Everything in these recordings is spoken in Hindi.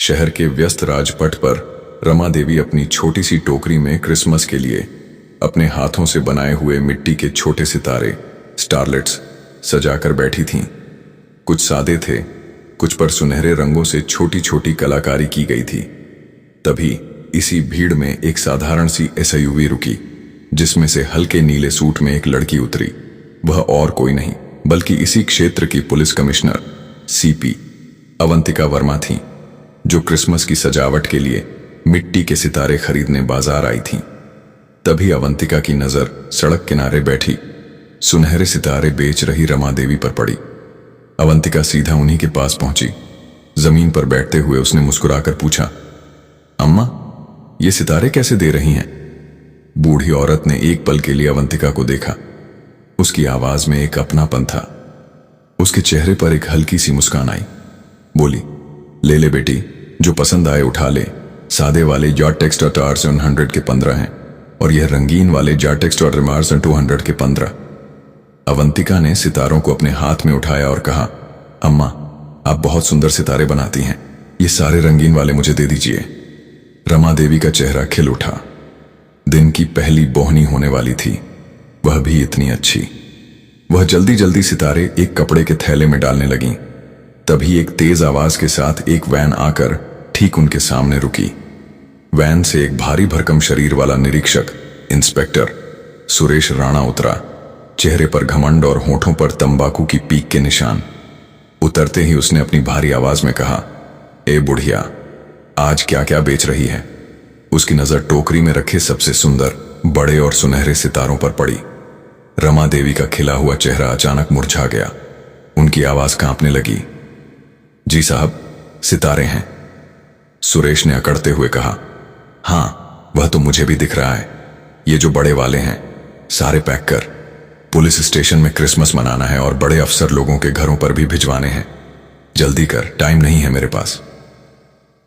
शहर के व्यस्त राजपथ पर रमा देवी अपनी छोटी सी टोकरी में क्रिसमस के लिए अपने हाथों से बनाए हुए मिट्टी के छोटे सितारे स्टारलेट्स सजाकर बैठी थीं। कुछ सादे थे, कुछ पर सुनहरे रंगों से छोटी छोटी कलाकारी की गई थी। तभी इसी भीड़ में एक साधारण सी एसयूवी रुकी, जिसमें से हल्के नीले सूट में एक लड़की उतरी। वह और कोई नहीं बल्कि इसी क्षेत्र की police commissioner CP Avantika Verma थीं, जो क्रिसमस की सजावट के लिए मिट्टी के सितारे खरीदने बाजार आई थीं। तभी अवंतिका की नजर सड़क किनारे बैठी सुनहरे सितारे बेच रही रमा देवी पर पड़ी। अवंतिका सीधा उन्हीं के पास पहुंची। जमीन पर बैठते हुए उसने मुस्कुराकर पूछा, अम्मा, ये सितारे कैसे दे रही हैं? बूढ़ी औरत ने एक पल के लिए अवंतिका को देखा। उसकी आवाज में एक अपनापन था। उसके चेहरे पर एक हल्की सी मुस्कान आई। बोली, ले ले बेटी, जो पसंद आए उठा ले। सादे वाले जाटेक्स और टार्स 100 के 15 हैं, और यह रंगीन वाले जाटेक्स और रिमार्स 200 के 15। अवंतिका ने सितारों को अपने हाथ में उठाया और कहा, अम्मा, आप बहुत सुंदर सितारे बनाती हैं, ये सारे रंगीन वाले मुझे दे दीजिए। रमा देवी का चेहरा खिल उठा। दिन की पहली बोहनी होने वाली थी, वह भी इतनी अच्छी। वह जल्दी जल्दी सितारे एक कपड़े के थैले में डालने लगी। तभी एक तेज आवाज के साथ एक वैन आकर ठीक उनके सामने रुकी। वैन से एक भारी भरकम शरीर वाला निरीक्षक इंस्पेक्टर सुरेश राणा उतरा। चेहरे पर घमंड और होठों पर तंबाकू की पीक के निशान। उतरते ही उसने अपनी भारी आवाज में कहा, ए बुढ़िया, आज क्या क्या बेच रही है? उसकी नजर टोकरी में रखे सबसे सुंदर, बड़े और सुनहरे सितारों पर पड़ी। रमा देवी का खिला हुआ चेहरा अचानक मुरझा गया। उनकी आवाज कांपने लगी। जी साहब, सितारे हैं। सुरेश ने अकड़ते हुए कहा, हां, वह तो मुझे भी दिख रहा है। ये जो बड़े वाले हैं, सारे पैक कर। पुलिस स्टेशन में क्रिसमस मनाना है और बड़े अफसर लोगों के घरों पर भी भिजवाने हैं। जल्दी कर, टाइम नहीं है मेरे पास।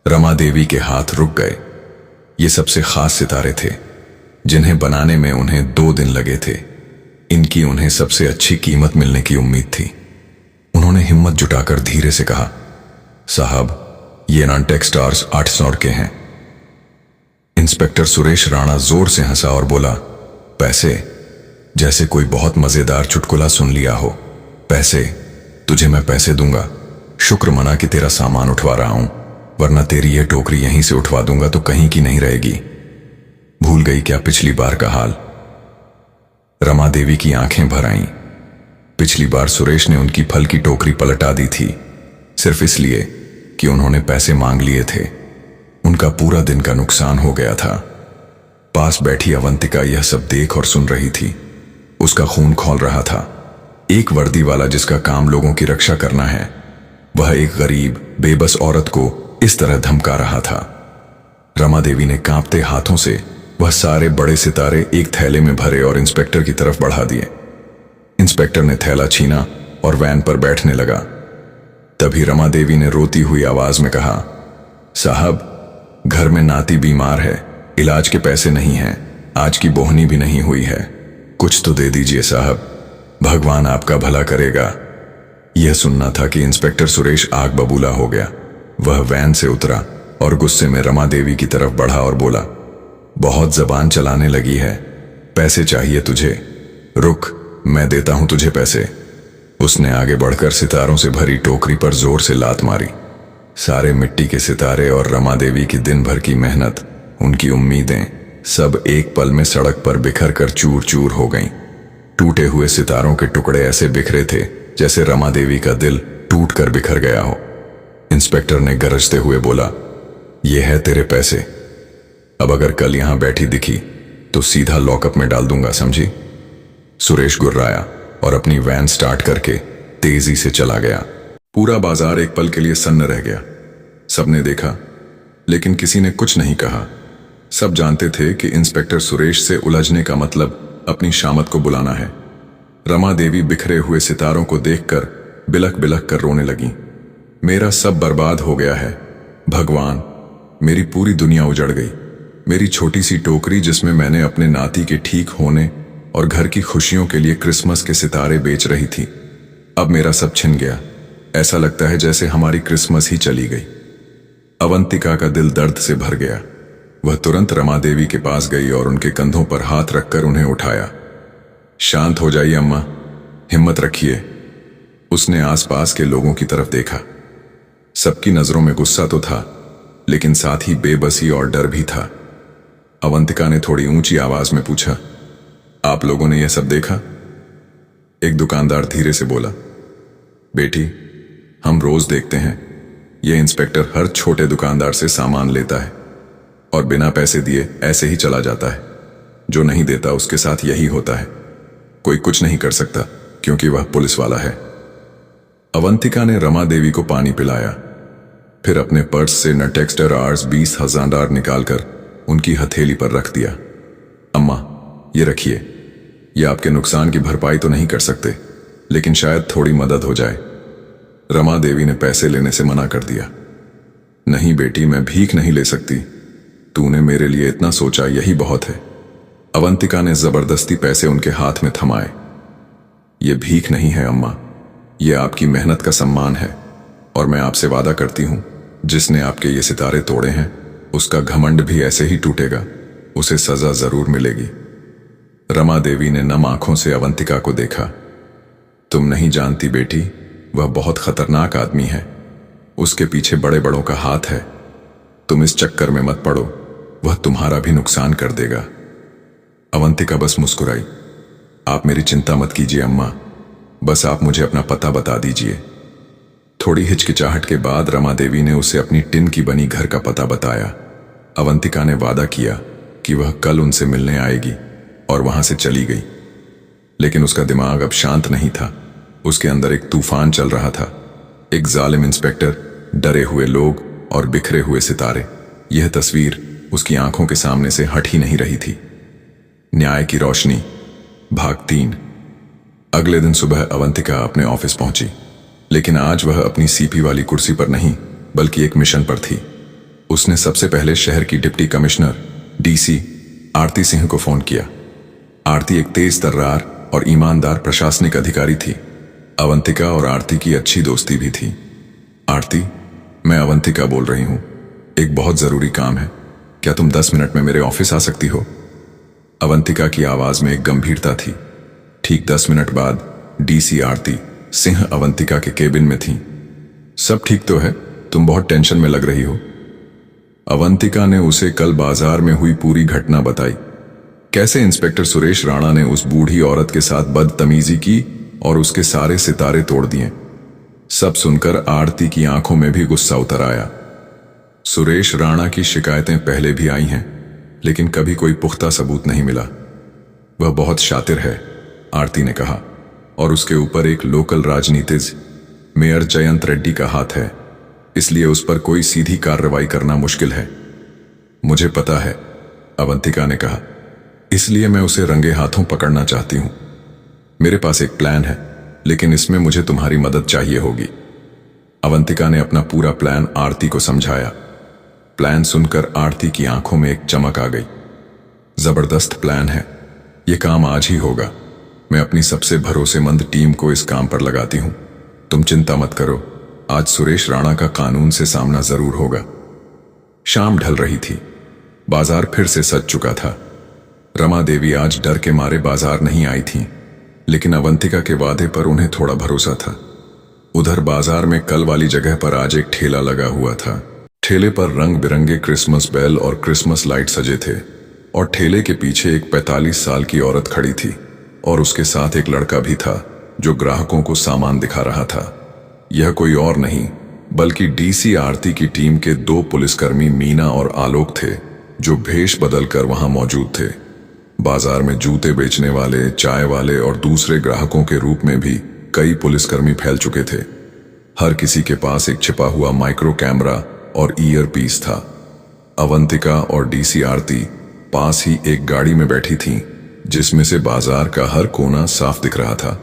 रमा देवी के हाथ रुक गए। ये सबसे खास सितारे थे, जिन्हें बनाने में उन्हें 2 दिन लगे थे। इनकी उन्हें सबसे अच्छी कीमत मिलने की उम्मीद थी। उन्होंने हिम्मत जुटाकर धीरे से कहा, साहब, ये नानटेक स्टार्स 800 के हैं। इंस्पेक्टर सुरेश राणा जोर से हंसा और बोला, पैसे? जैसे कोई बहुत मजेदार चुटकुला सुन लिया हो। पैसे? तुझे मैं पैसे दूंगा। शुक्र मना कि तेरा सामान उठवा रहा हूं, वरना तेरी यह टोकरी यहीं से उठवा दूंगा तो कहीं की नहीं रहेगी। भूल गई क्या पिछली बार का हाल? रमा देवी की आंखें भर आईं। पिछली बार सुरेश ने उनकी फल की टोकरी पलटा दी थी, सिर्फ इसलिए कि उन्होंने पैसे मांग लिए थे। उनका पूरा दिन का नुकसान हो गया था। पास बैठी अवंतिका यह सब देख और सुन रही थी। उसका खून खौल रहा था। एक वर्दी वाला जिसका काम लोगों की रक्षा करना है, वह एक गरीब बेबस औरत को इस तरह धमका रहा था। रमा देवी ने कांपते हाथों से वह सारे बड़े सितारे एक थैले में भरे और इंस्पेक्टर की तरफ बढ़ा दिए। इंस्पेक्टर ने थैला छीना और वैन पर बैठने लगा। तभी रमा देवी ने रोती हुई आवाज में कहा, साहब, घर में नाती बीमार है, इलाज के पैसे नहीं हैं, आज की बोहनी भी नहीं हुई है, कुछ तो दे दीजिए साहब, भगवान आपका भला करेगा। यह सुनना था कि इंस्पेक्टर सुरेश आग बबूला हो गया। वह वैन से उतरा और गुस्से में रमा देवी की तरफ बढ़ा और बोला, बहुत जबान चलाने लगी है, पैसे चाहिए तुझे? रुक, मैं देता हूं तुझे पैसे। उसने आगे बढ़कर सितारों से भरी टोकरी पर जोर से लात मारी। सारे मिट्टी के सितारे और रमा देवी की दिन भर की मेहनत, उनकी उम्मीदें, सब एक पल में सड़क पर बिखर कर चूर चूर हो गईं। टूटे हुए सितारों के टुकड़े ऐसे बिखरे थे जैसे रमा देवी का दिल टूट कर बिखर गया हो। इंस्पेक्टर ने गरजते हुए बोला, ये है तेरे पैसे। अब अगर कल यहां बैठी दिखी तो सीधा लॉकअप में डाल दूंगा, समझी? सुरेश गुर्राया और अपनी वैन स्टार्ट करके तेजी से चला गया। पूरा बाजार एक पल के लिए सन्न रह गया। सबने देखा, लेकिन किसी ने कुछ नहीं कहा। सब जानते थे कि इंस्पेक्टर सुरेश से उलझने का मतलब अपनी शामत को बुलाना है। रमा देवी बिखरे हुए सितारों को देखकर बिलख बिलख कर रोने लगी। मेरा सब बर्बाद हो गया है भगवान, मेरी पूरी दुनिया उजड़ गई। मेरी छोटी सी टोकरी जिसमें मैंने अपने नाती के ठीक होने और घर की खुशियों के लिए क्रिसमस के सितारे बेच रही थी, अब मेरा सब छिन गया। ऐसा लगता है जैसे हमारी क्रिसमस ही चली गई। अवंतिका का दिल दर्द से भर गया। वह तुरंत रमा देवी के पास गई और उनके कंधों पर हाथ रखकर उन्हें उठाया। शांत हो जाइए अम्मा, हिम्मत रखिए। उसने आसपास के लोगों की तरफ देखा। सबकी नजरों में गुस्सा तो था, लेकिन साथ ही बेबसी और डर भी था। अवंतिका ने थोड़ी ऊंची आवाज में पूछा, आप लोगों ने यह सब देखा? एक दुकानदार धीरे से बोला, बेटी, हम रोज देखते हैं, यह इंस्पेक्टर हर छोटे दुकानदार से सामान लेता है और बिना पैसे दिए ऐसे ही चला जाता है। जो नहीं देता उसके साथ यही होता है। कोई कुछ नहीं कर सकता क्योंकि वह पुलिस वाला है। अवंतिका ने रमा देवी को पानी पिलाया, फिर अपने पर्स से नटेक्स्टर आर्स 20,000 निकालकर उनकी हथेली पर रख दिया। अम्मा, ये रखिए, ये आपके नुकसान की भरपाई तो नहीं कर सकते, लेकिन शायद थोड़ी मदद हो जाए। रमा देवी ने पैसे लेने से मना कर दिया। नहीं बेटी, मैं भीख नहीं ले सकती। तूने मेरे लिए इतना सोचा, यही बहुत है। अवंतिका ने जबरदस्ती पैसे उनके हाथ में थमाए। यह भीख नहीं है अम्मा, यह आपकी मेहनत का सम्मान है, और मैं आपसे वादा करती हूं, जिसने आपके ये सितारे तोड़े हैं उसका घमंड भी ऐसे ही टूटेगा। उसे सजा जरूर मिलेगी। रमा देवी ने नम आंखों से अवंतिका को देखा। तुम नहीं जानती बेटी, वह बहुत खतरनाक आदमी है। उसके पीछे बड़े बड़ों का हाथ है। तुम इस चक्कर में मत पड़ो, वह तुम्हारा भी नुकसान कर देगा। अवंतिका बस मुस्कुराई। आप मेरी चिंता मत कीजिए अम्मा, बस आप मुझे अपना पता बता दीजिए। थोड़ी हिचकिचाहट के बाद रमा देवी ने उसे अपनी टिन की बनी घर का पता बताया। अवंतिका ने वादा किया कि वह कल उनसे मिलने आएगी और वहां से चली गई। लेकिन उसका दिमाग अब शांत नहीं था। उसके अंदर एक तूफान चल रहा था। एक जालिम इंस्पेक्टर, डरे हुए लोग और बिखरे हुए सितारे। यह तस्वीर उसकी आंखों के सामने से हट ही नहीं रही थी। न्याय की रोशनी, भाग 3। अगले दिन सुबह अवंतिका अपने ऑफिस पहुंची, लेकिन आज वह अपनी सीपी वाली कुर्सी पर नहीं बल्कि एक मिशन पर थी। उसने सबसे पहले शहर की डिप्टी कमिश्नर डीसी आरती सिंह को फोन किया। आरती एक तेज तर्रार और ईमानदार प्रशासनिक अधिकारी थी। अवंतिका और आरती की अच्छी दोस्ती भी थी। आरती, मैं अवंतिका बोल रही हूं, एक बहुत जरूरी काम है। क्या तुम 10 मिनट में मेरे ऑफिस आ सकती हो? अवंतिका की आवाज में एक गंभीरता थी। ठीक 10 मिनट बाद डीसी आरती सिंह अवंतिका के केबिन में थी। सब ठीक तो है? तुम बहुत टेंशन में लग रही हो। अवंतिका ने उसे कल बाजार में हुई पूरी घटना बताई। कैसे इंस्पेक्टर सुरेश राणा ने उस बूढ़ी औरत के साथ बदतमीजी की और उसके सारे सितारे तोड़ दिए। सब सुनकर आरती की आंखों में भी गुस्सा उतर आया। सुरेश राणा की शिकायतें पहले भी आई हैं, लेकिन कभी कोई पुख्ता सबूत नहीं मिला। वह बहुत शातिर है, आरती ने कहा, और उसके ऊपर एक लोकल राजनीतिज्ञ मेयर जयंत रेड्डी का हाथ है, इसलिए उस पर कोई सीधी कार्रवाई करना मुश्किल है। मुझे पता है, अवंतिका ने कहा, इसलिए मैं उसे रंगे हाथों पकड़ना चाहती हूं। मेरे पास एक प्लान है, लेकिन इसमें मुझे तुम्हारी मदद चाहिए होगी। अवंतिका ने अपना पूरा प्लान आरती को समझाया। प्लान सुनकर आरती की आंखों में एक चमक आ गई। जबरदस्त प्लान है, यह काम आज ही होगा। मैं अपनी सबसे भरोसेमंद टीम को इस काम पर लगाती हूं। तुम चिंता मत करो, आज सुरेश राणा का कानून से सामना जरूर होगा। शाम ढल रही थी। बाजार फिर से सज चुका था। रमा देवी आज डर के मारे बाजार नहीं आई थीं, लेकिन अवंतिका के वादे पर उन्हें थोड़ा भरोसा था। उधर बाजार में कल वाली जगह पर आज एक ठेला लगा हुआ था। ठेले पर रंग बिरंगे क्रिसमस बेल और क्रिसमस लाइट सजे थे, और ठेले के पीछे एक 45 साल की औरत खड़ी थी, और उसके साथ एक लड़का भी था जो ग्राहकों को सामान दिखा रहा था। यह कोई और नहीं बल्कि डीसी आरती की टीम के 2 पुलिसकर्मी मीना और आलोक थे, जो भेष बदलकर वहां मौजूद थे। बाजार में जूते बेचने वाले, चाय वाले और दूसरे ग्राहकों के रूप में भी कई पुलिसकर्मी फैल चुके थे। हर किसी के पास एक छिपा हुआ माइक्रो कैमरा और ईयर पीस था। अवंतिका और डीसी आरती पास ही एक गाड़ी में बैठी थीं, जिसमें से बाजार का हर कोना साफ दिख रहा था।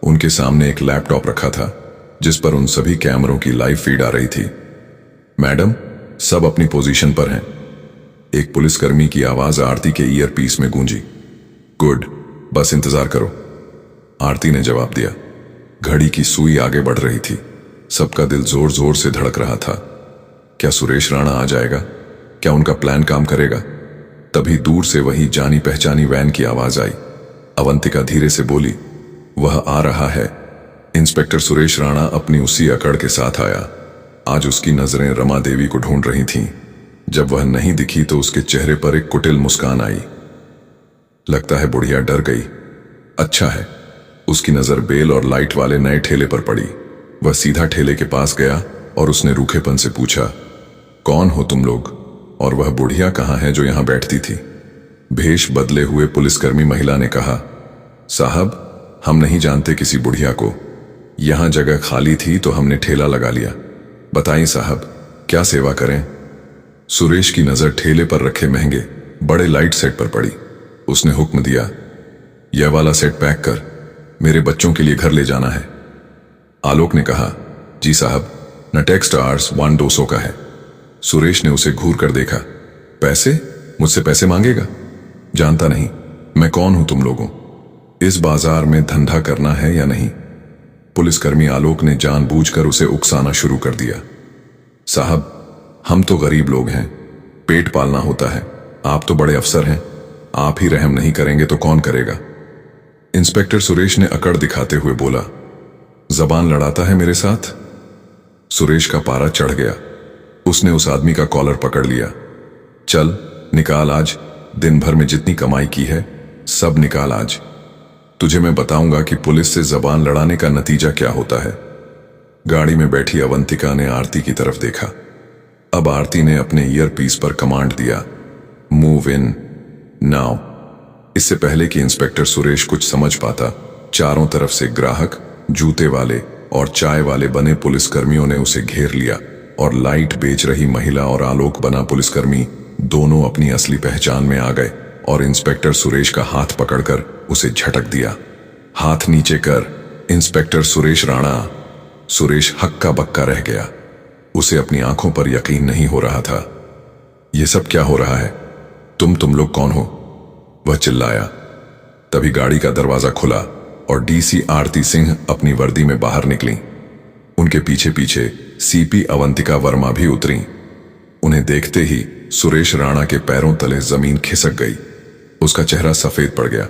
उनके सामने एक लैपटॉप रखा था, जिस पर उन सभी कैमरों की लाइव फीड आ रही थी। मैडम, सब अपनी पोजीशन पर हैं। एक पुलिसकर्मी की आवाज आरती के ईयर पीस में गूंजी। गुड, बस इंतजार करो, आरती ने जवाब दिया। घड़ी की सुई आगे बढ़ रही थी। सबका दिल जोर जोर से धड़क रहा था। क्या सुरेश राणा आ जाएगा? क्या उनका प्लान काम करेगा? तभी दूर से वही जानी पहचानी वैन की आवाज आई। अवंतिका धीरे से बोली, वह आ रहा है। इंस्पेक्टर सुरेश राणा अपनी उसी अकड़ के साथ आया। आज उसकी नजरें रमा देवी को ढूंढ रही थीं। जब वह नहीं दिखी तो उसके चेहरे पर एक कुटिल मुस्कान आई। लगता है बुढ़िया डर गई। अच्छा है। उसकी नजर बेल और लाइट वाले नए ठेले पर पड़ी। वह सीधा ठेले के पास गया और उसने रूखेपन से पूछा, कौन हो तुम लोग? और वह बुढ़िया कहाँ है जो यहां बैठती थी? भेष बदले हुए पुलिसकर्मी महिला ने कहा, साहब, हम नहीं जानते किसी बुढ़िया को। यहां जगह खाली थी तो हमने ठेला लगा लिया। बताइए साहब, क्या सेवा करें? सुरेश की नजर ठेले पर रखे महंगे बड़े लाइट सेट पर पड़ी। उसने हुक्म दिया, यह वाला सेट पैक कर, मेरे बच्चों के लिए घर ले जाना है। आलोक ने कहा, जी साहब, नटेक्स स्टार्स 1-200 का है। सुरेश ने उसे घूर कर देखा। पैसे? मुझसे पैसे मांगेगा? जानता नहीं मैं कौन हूं तुम लोगों। इस बाजार में धंधा करना है या नहीं? पुलिसकर्मी आलोक ने जानबूझकर उसे उकसाना शुरू कर दिया। साहब, हम तो गरीब लोग हैं, पेट पालना होता है। आप तो बड़े अफसर हैं, आप ही रहम नहीं करेंगे तो कौन करेगा? इंस्पेक्टर सुरेश ने अकड़ दिखाते हुए बोला, जबान लड़ाता है मेरे साथ? सुरेश का पारा चढ़ गया। उसने उस आदमी का कॉलर पकड़ लिया। चल निकाल, आज दिन भर में जितनी कमाई की है सब निकाल आज। तुझे मैं बताऊंगा कि पुलिस से जबान लड़ाने का नतीजा क्या होता है। गाड़ी में बैठी अवंतिका ने आरती की तरफ देखा। अब आरती ने अपने ईयरपीस पर कमांड दिया, मूव इन नाउ। इससे पहले कि इंस्पेक्टर सुरेश कुछ समझ पाता, चारों तरफ से ग्राहक, जूते वाले और चाय वाले बने पुलिसकर्मियों ने उसे घेर लिया और लाइट बेच रही महिला और आलोक बना पुलिसकर्मी दोनों अपनी असली पहचान में आ गए और इंस्पेक्टर सुरेश का हाथ पकड़कर उसे झटक दिया। हाथ नीचे कर, इंस्पेक्टर सुरेश राणा। सुरेश हक्का बक्का रह गया। उसे अपनी आंखों पर यकीन नहीं हो रहा था। यह सब क्या हो रहा है? तुम लोग कौन हो? वह चिल्लाया। तभी गाड़ी का दरवाजा खुला और डीसी आरती सिंह अपनी वर्दी में बाहर निकली। उनके पीछे पीछे सीपी अवंतिका वर्मा भी उतरी। उन्हें देखते ही सुरेश राणा के पैरों तले जमीन खिसक गई। उसका चेहरा सफेद पड़ गया।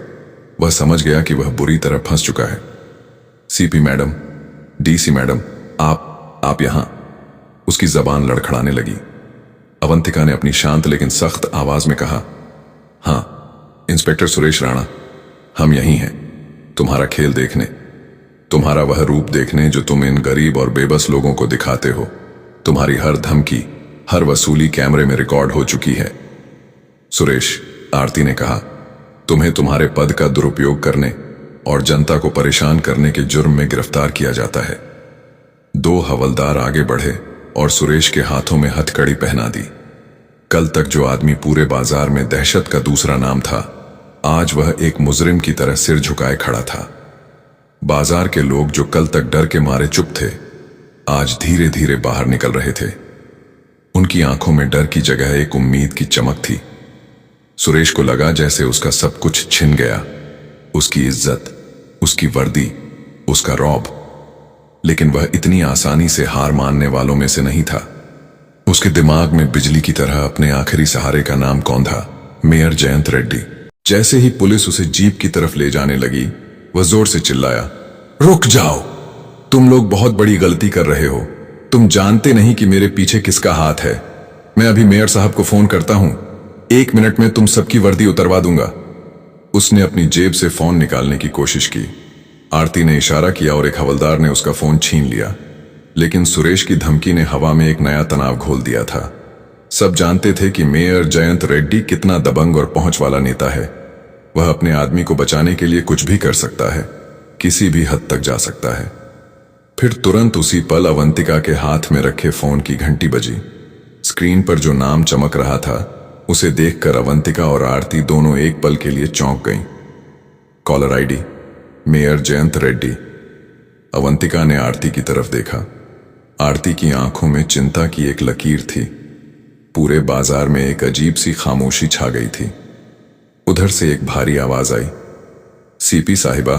वह समझ गया कि वह बुरी तरह फंस चुका है। सीपी मैडम, डीसी मैडम, आप यहां? उसकी जबान लड़खड़ाने लगी। अवंतिका ने अपनी शांत लेकिन सख्त आवाज में कहा, हां इंस्पेक्टर सुरेश राणा, हम यहीं हैं, तुम्हारा खेल देखने, तुम्हारा वह रूप देखने जो तुम इन गरीब और बेबस लोगों को दिखाते हो। तुम्हारी हर धमकी, हर वसूली कैमरे में रिकॉर्ड हो चुकी है। सुरेश, आरती ने कहा, तुम्हें तुम्हारे पद का दुरुपयोग करने और जनता को परेशान करने के जुर्म में गिरफ्तार किया जाता है। 2 हवलदार आगे बढ़े और सुरेश के हाथों में हथकड़ी पहना दी। कल तक जो आदमी पूरे बाजार में दहशत का दूसरा नाम था, आज वह एक मुजरिम की तरह सिर झुकाए खड़ा था। बाजार के लोग जो कल तक डर के मारे चुप थे, आज धीरे धीरे बाहर निकल रहे थे। उनकी आंखों में डर की जगह एक उम्मीद की चमक थी। सुरेश को लगा जैसे उसका सब कुछ छिन गया, उसकी इज्जत, उसकी वर्दी, उसका रौब। लेकिन वह इतनी आसानी से हार मानने वालों में से नहीं था। उसके दिमाग में बिजली की तरह अपने आखिरी सहारे का नाम कौन था? मेयर जयंत रेड्डी। जैसे ही पुलिस उसे जीप की तरफ ले जाने लगी, वह जोर से चिल्लाया, रुक जाओ, तुम लोग बहुत बड़ी गलती कर रहे हो। तुम जानते नहीं कि मेरे पीछे किसका हाथ है। मैं अभी मेयर साहब को फोन करता हूं, 1 मिनट में तुम सबकी वर्दी उतरवा दूंगा। उसने अपनी जेब से फोन निकालने की कोशिश की। आरती ने इशारा किया और एक हवलदार ने उसका फोन छीन लिया। लेकिन सुरेश की धमकी ने हवा में एक नया तनाव घोल दिया था। सब जानते थे कि मेयर जयंत रेड्डी कितना दबंग और पहुंच वाला नेता है। वह अपने आदमी को बचाने के लिए कुछ भी कर सकता है, किसी भी हद तक जा सकता है। फिर तुरंत उसी पल अवंतिका के हाथ में रखे फोन की घंटी बजी। स्क्रीन पर जो नाम चमक रहा था, उसे देखकर अवंतिका और आरती दोनों एक पल के लिए चौंक गईं। Caller ID mayor Jayant Reddy. Avantika ने आरती की तरफ देखा। आरती की आंखों में चिंता की एक लकीर थी। पूरे बाजार में एक अजीब सी खामोशी छा गई थी। उधर से एक भारी आवाज आई, सीपी साहिबा,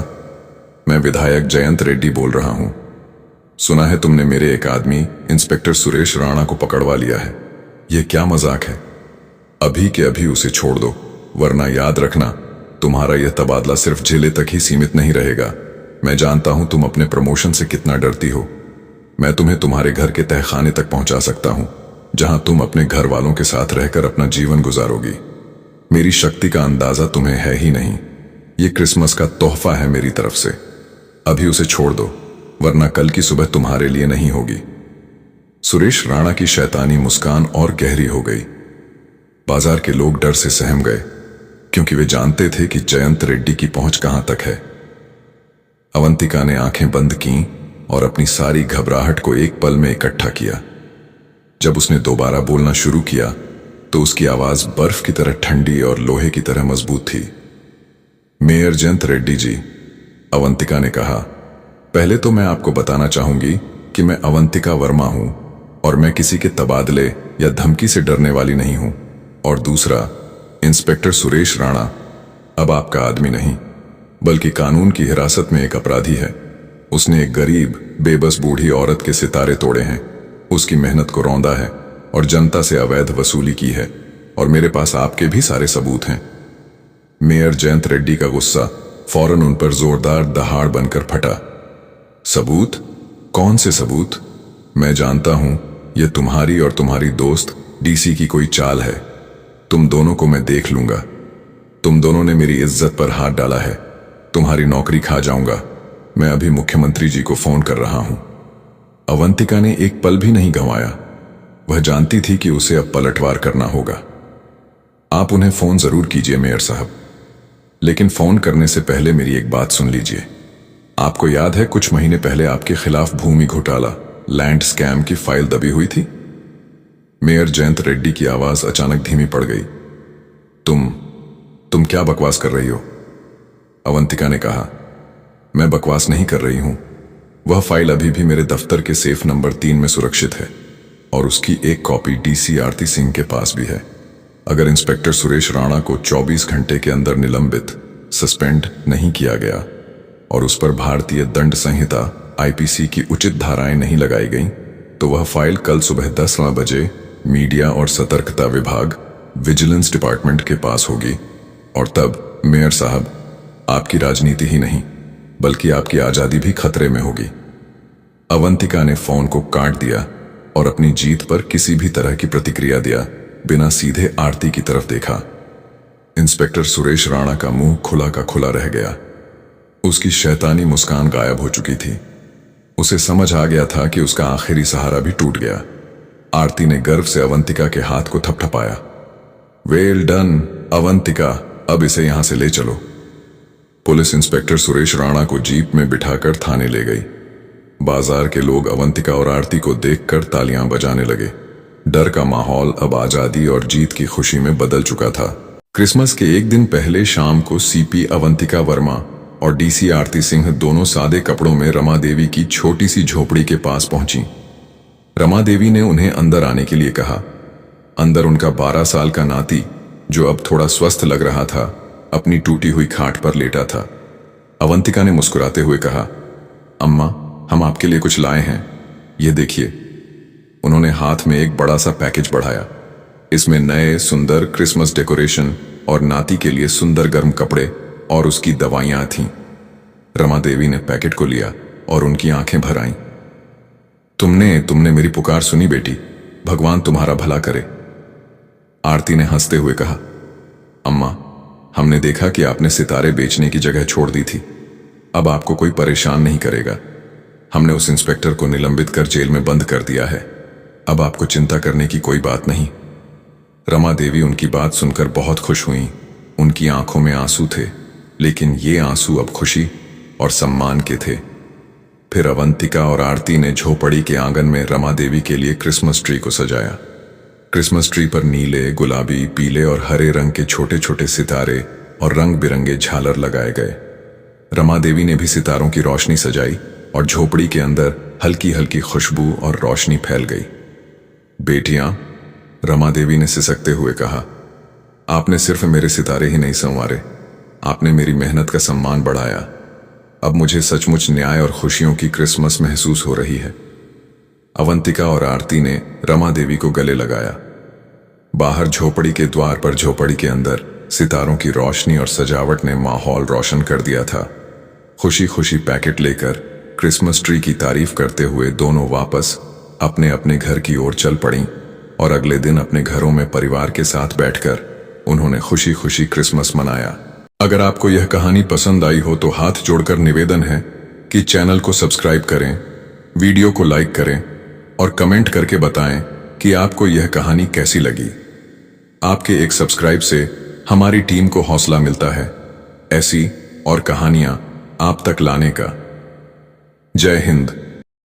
मैं विधायक जयंत रेड्डी बोल रहा हूं। सुना है तुमने मेरे एक आदमी इंस्पेक्टर सुरेश राणा को पकड़वा लिया है। यह क्या मजाक है? अभी के अभी उसे छोड़ दो, वरना याद रखना तुम्हारा यह तबादला सिर्फ जिले तक ही सीमित नहीं रहेगा। मैं जानता हूं तुम अपने प्रमोशन से कितना डरती हो। मैं तुम्हें तुम्हारे घर के तहखाने तक पहुंचा सकता हूं, जहां तुम अपने घर वालों के साथ रहकर अपना जीवन गुजारोगी। मेरी शक्ति का अंदाजा तुम्हें है ही नहीं। ये क्रिसमस का तोहफा है मेरी तरफ से। अभी उसे छोड़ दो, वरना कल की सुबह तुम्हारे लिए नहीं होगी। सुरेश राणा की शैतानी मुस्कान और गहरी हो गई। बाजार के लोग डर से सहम गए, क्योंकि वे जानते थे कि जयंत रेड्डी की पहुंच कहां तक है। अवंतिका ने आंखें बंद की और अपनी सारी घबराहट को एक पल में इकट्ठा किया। जब उसने दोबारा बोलना शुरू किया तो उसकी आवाज बर्फ की तरह ठंडी और लोहे की तरह मजबूत थी। मेयर जयंत रेड्डी जी, अवंतिका ने कहा, पहले तो मैं आपको बताना चाहूंगी कि मैं अवंतिका वर्मा हूं और मैं किसी के तबादले या धमकी से डरने वाली नहीं हूं। और दूसरा, इंस्पेक्टर सुरेश राणा अब आपका आदमी नहीं, बल्कि कानून की हिरासत में एक अपराधी है। उसने एक गरीब बेबस बूढ़ी औरत के सितारे तोड़े हैं, उसकी मेहनत को रौंदा है और जनता से अवैध वसूली की है। और मेरे पास आपके भी सारे सबूत हैं। मेयर जयंत रेड्डी का गुस्सा फौरन उन पर जोरदार दहाड़ बनकर फटा। सबूत? कौन से सबूत? मैं जानता हूं यह तुम्हारी और तुम्हारी दोस्त डीसी की कोई चाल है। तुम दोनों को मैं देख लूंगा। तुम दोनों ने मेरी इज्जत पर हाथ डाला है। तुम्हारी नौकरी खा जाऊंगा। मैं अभी मुख्यमंत्री जी को फोन कर रहा हूं। अवंतिका ने एक पल भी नहीं गंवाया। वह जानती थी कि उसे अब पलटवार करना होगा। आप उन्हें फोन जरूर कीजिए मेयर साहब, लेकिन फोन करने से पहले मेरी एक बात सुन लीजिए। आपको याद है कुछ महीने पहले आपके खिलाफ भूमि घोटाला, लैंड स्कैम की फाइल दबी हुई थी? मेयर जयंत रेड्डी की आवाज अचानक धीमी पड़ गई। तुम क्या बकवास कर रही हो? अवंतिका ने कहा। मैं बकवास नहीं कर रही हूं। वह फाइल अभी भी मेरे दफ्तर के सेफ नंबर 3 में सुरक्षित है और उसकी एक कॉपी डीसी आरती सिंह के पास भी है। अगर इंस्पेक्टर सुरेश राणा को 24 घंटे के अंदर निलंबित, सस्पेंड नहीं किया गया और उस पर भारतीय दंड संहिता आईपीसी की उचित धाराएं नहीं लगाई गईं, तो वह फाइल कल सुबह 10 बजे मीडिया और सतर्कता विभाग, विजिलेंस डिपार्टमेंट के पास होगी। और तब मेयर साहब, आपकी राजनीति ही नहीं बल्कि आपकी आजादी भी खतरे में होगी। अवंतिका ने फोन को काट दिया और अपनी जीत पर किसी भी तरह की प्रतिक्रिया दिया बिना सीधे आरती की तरफ देखा। इंस्पेक्टर सुरेश राणा का मुंह खुला का खुला रह गया। उसकी शैतानी मुस्कान गायब हो चुकी थी। उसे समझ आ गया था कि उसका आखिरी सहारा भी टूट गया। आरती ने गर्व से अवंतिका के हाथ को थपथपाया। वेल डन अवंतिका, अब इसे यहां से ले चलो। पुलिस इंस्पेक्टर सुरेश राणा को जीप में बिठाकर थाने ले गई। बाजार के लोग अवंतिका और आरती को देखकर तालियां बजाने लगे। डर का माहौल अब आजादी और जीत की खुशी में बदल चुका था। क्रिसमस के एक दिन पहले शाम को सीपी अवंतिका वर्मा और डीसी आरती सिंह दोनों सादे कपड़ों में रमा देवी की छोटी सी झोपड़ी के पास पहुंची। रमा देवी ने उन्हें अंदर आने के लिए कहा। अंदर उनका 12 साल का नाती, जो अब थोड़ा स्वस्थ लग रहा था, अपनी टूटी हुई खाट पर लेटा था। अवंतिका ने मुस्कुराते हुए कहा, अम्मा, हम आपके लिए कुछ लाए हैं, ये देखिए। उन्होंने हाथ में एक बड़ा सा पैकेज बढ़ाया। इसमें नए सुंदर क्रिसमस डेकोरेशन और नाती के लिए सुंदर गर्म कपड़े और उसकी दवाइयां थीं। रमा देवी ने पैकेट को लिया और उनकी आंखें भर आईं। तुमने मेरी पुकार सुनी बेटी, भगवान तुम्हारा भला करे। आरती ने हंसते हुए कहा, अम्मा, हमने देखा कि आपने सितारे बेचने की जगह छोड़ दी थी। अब आपको कोई परेशान नहीं करेगा। हमने उस इंस्पेक्टर को निलंबित कर जेल में बंद कर दिया है। अब आपको चिंता करने की कोई बात नहीं। रमा देवी उनकी बात सुनकर बहुत खुश हुई। उनकी आंखों में आंसू थे, लेकिन ये आंसू अब खुशी और सम्मान के थे। फिर अवंतिका और आरती ने झोपड़ी के आंगन में रमा देवी के लिए क्रिसमस ट्री को सजाया। क्रिसमस ट्री पर नीले, गुलाबी, पीले और हरे रंग के छोटे छोटे सितारे और रंग बिरंगे झालर लगाए गए। रमा देवी ने भी सितारों की रोशनी सजाई और झोपड़ी के अंदर हल्की हल्की खुशबू और रोशनी फैल गई। बेटियां, रमा देवी ने सिसकते हुए कहा, आपने सिर्फ मेरे सितारे ही नहीं संवारे, आपने मेरी मेहनत का सम्मान बढ़ाया। अब मुझे सचमुच न्याय और खुशियों की क्रिसमस महसूस हो रही है। अवंतिका और आरती ने रमा देवी को गले लगाया। बाहर झोपड़ी के द्वार पर झोपड़ी के अंदर सितारों की रोशनी और सजावट ने माहौल रोशन कर दिया था। खुशी खुशी पैकेट लेकर क्रिसमस ट्री की तारीफ करते हुए दोनों वापस अपने अपने घर की ओर चल पड़ी और अगले दिन अपने घरों में परिवार के साथ बैठकर उन्होंने खुशी खुशी क्रिसमस मनाया। अगर आपको यह कहानी पसंद आई हो तो हाथ जोड़कर निवेदन है कि चैनल को सब्सक्राइब करें, वीडियो को लाइक करें और कमेंट करके बताएं कि आपको यह कहानी कैसी लगी। आपके एक सब्सक्राइब से हमारी टीम को हौसला मिलता है ऐसी और कहानियां आप तक लाने का। जय हिंद।